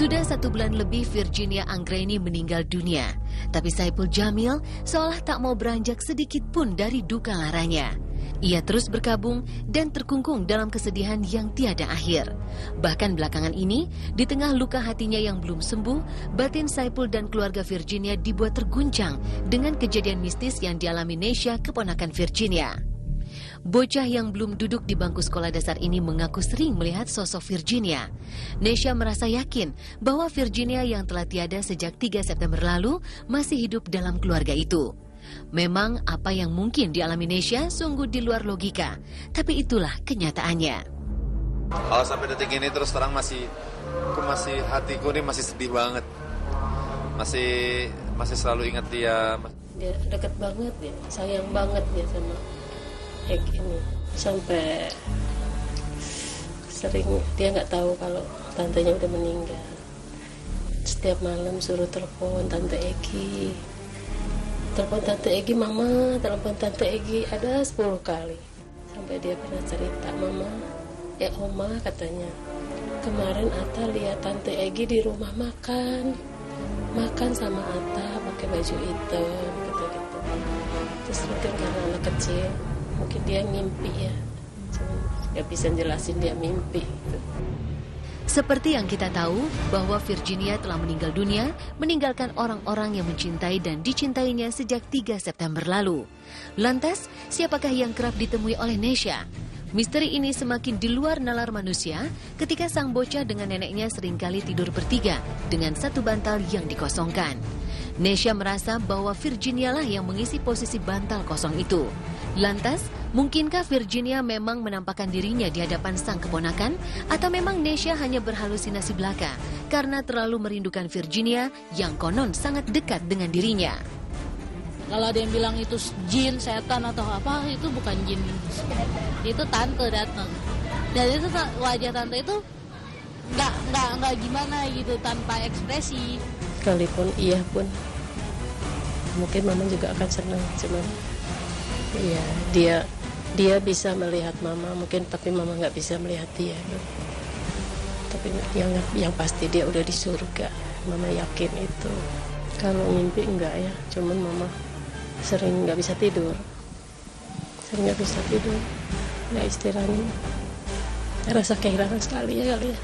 Sudah 1 bulan lebih Virginia Anggraini meninggal dunia. Tapi Saipul Jamil seolah tak mau beranjak sedikit pun dari duka laranya. Ia terus berkabung dan terkungkung dalam kesedihan yang tiada akhir. Bahkan belakangan ini, di tengah luka hatinya yang belum sembuh, batin Saipul dan keluarga Virginia dibuat terguncang dengan kejadian mistis yang dialami Nesha, keponakan Virginia. Bocah yang belum duduk di bangku sekolah dasar ini mengaku sering melihat sosok Virginia. Nesha merasa yakin bahwa Virginia yang telah tiada sejak 3 September lalu masih hidup dalam keluarga itu. Memang apa yang mungkin dialami Nesha sungguh di luar logika, tapi itulah kenyataannya. Kalau sampai detik ini terus terang masih hatiku ini masih sedih banget. Masih selalu ingat dia. Dia dekat banget ya, sayang banget dia sama Egi ini. Sampai sering dia nggak tahu kalau tantenya udah meninggal. Setiap malam suruh telepon Tante Egi. Telepon Tante Egi, Mama, telepon Tante Egi, ada 10 kali. Sampai dia pernah cerita, Mama, Oma katanya, kemarin Atta lihat Tante Egi di rumah makan sama Atta pakai baju hitam, gitu-gitu. Terus mungkin karena anak kecil, mungkin dia mimpi ya, nggak bisa jelasin dia mimpi gitu. Seperti yang kita tahu bahwa Virginia telah meninggal dunia, meninggalkan orang-orang yang mencintai dan dicintainya sejak 3 September lalu. Lantas, siapakah yang kerap ditemui oleh Nesha? Misteri ini semakin di luar nalar manusia ketika sang bocah dengan neneknya seringkali tidur bertiga dengan satu bantal yang dikosongkan. Nesha merasa bahwa Virginia lah yang mengisi posisi bantal kosong itu. Lantas, mungkinkah Virginia memang menampakkan dirinya di hadapan sang keponakan? Atau memang Nesha hanya berhalusinasi belaka karena terlalu merindukan Virginia yang konon sangat dekat dengan dirinya? Kalau ada yang bilang itu jin, setan atau apa, itu bukan jin. Itu tante datang. Dan itu wajah tante itu nggak gimana gitu, tanpa ekspresi. Sekalipun iya pun, mungkin Mama juga akan senang, cuman iya, dia bisa melihat Mama mungkin, tapi Mama nggak bisa melihat dia. Tapi yang pasti dia udah di surga, Mama yakin itu. Kalau mimpi enggak ya, cuman Mama sering nggak bisa tidur, nggak istirahatnya, rasa kehilangan sekali ya kali ya.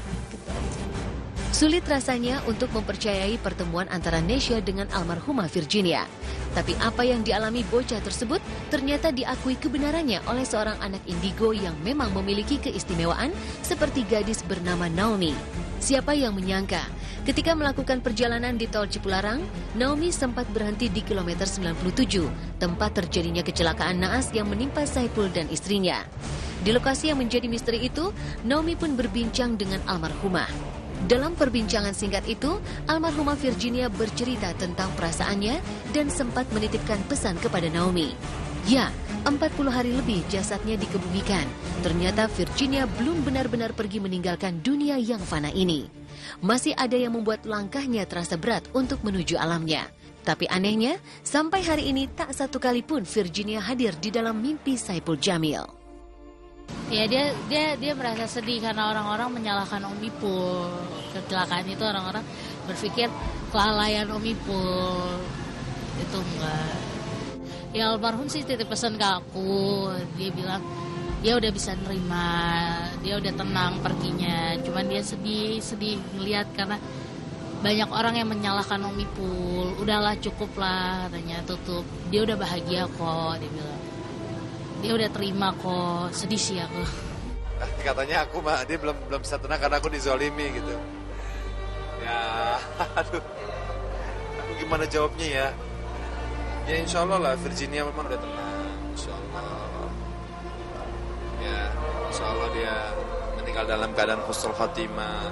Sulit rasanya untuk mempercayai pertemuan antara Nesha dengan almarhumah Virginia. Tapi apa yang dialami bocah tersebut ternyata diakui kebenarannya oleh seorang anak indigo yang memang memiliki keistimewaan seperti gadis bernama Naomi. Siapa yang menyangka ketika melakukan perjalanan di tol Cipularang, Naomi sempat berhenti di kilometer 97, tempat terjadinya kecelakaan naas yang menimpa Saipul dan istrinya. Di lokasi yang menjadi misteri itu, Naomi pun berbincang dengan almarhumah. Dalam perbincangan singkat itu, almarhumah Virginia bercerita tentang perasaannya dan sempat menitipkan pesan kepada Naomi. Ya, 40 hari lebih jasadnya dikebumikan. Ternyata Virginia belum benar-benar pergi meninggalkan dunia yang fana ini. Masih ada yang membuat langkahnya terasa berat untuk menuju alamnya. Tapi anehnya, sampai hari ini tak satu kali pun Virginia hadir di dalam mimpi Saipul Jamil. Ya dia merasa sedih karena orang-orang menyalahkan Om Ipul. Kecelakaan itu orang-orang berpikir kelalaian Om Ipul. Itu enggak. Ya almarhum sih titip pesan ke aku. Dia bilang dia udah bisa nerima, dia udah tenang perginya. Cuman dia sedih ngelihat karena banyak orang yang menyalahkan Om Ipul. Udahlah cukuplah katanya, tutup. Dia udah bahagia kok, dia bilang. Dia udah terima kok, sedih sih aku. Katanya aku mah dia belum bisa tenang karena aku dizolimi gitu. Ya, aduh. Aku gimana jawabnya ya? Ya insya Allah lah Virginia memang udah tenang, insya Allah. Ya, insya Allah dia meninggal dalam keadaan husnul khotimah.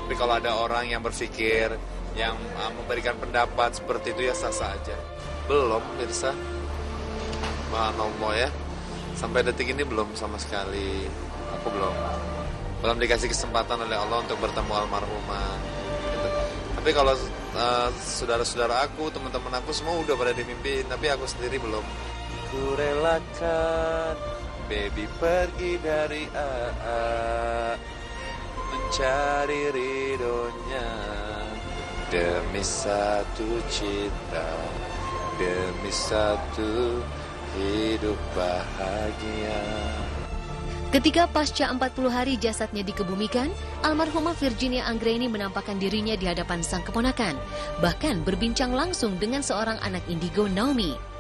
Tapi kalau ada orang yang berpikir, yang memberikan pendapat seperti itu ya sah-sah aja. Belum, Mirsa. Subhanallah ya. Sampai detik ini belum sama sekali. Aku belum dikasih kesempatan oleh Allah untuk bertemu almarhumah gitu. Tapi kalau saudara-saudara aku, teman-teman aku semua udah pada dimimpiin, tapi aku sendiri belum. Ku relakan baby pergi dari AA, mencari ridhonya. demi satu cita, demi satu hidup bahagia. Ketika pasca 40 hari jasadnya dikebumikan, almarhumah Virginia Anggraini menampakkan dirinya di hadapan sang keponakan, bahkan berbincang langsung dengan seorang anak indigo, Naomi.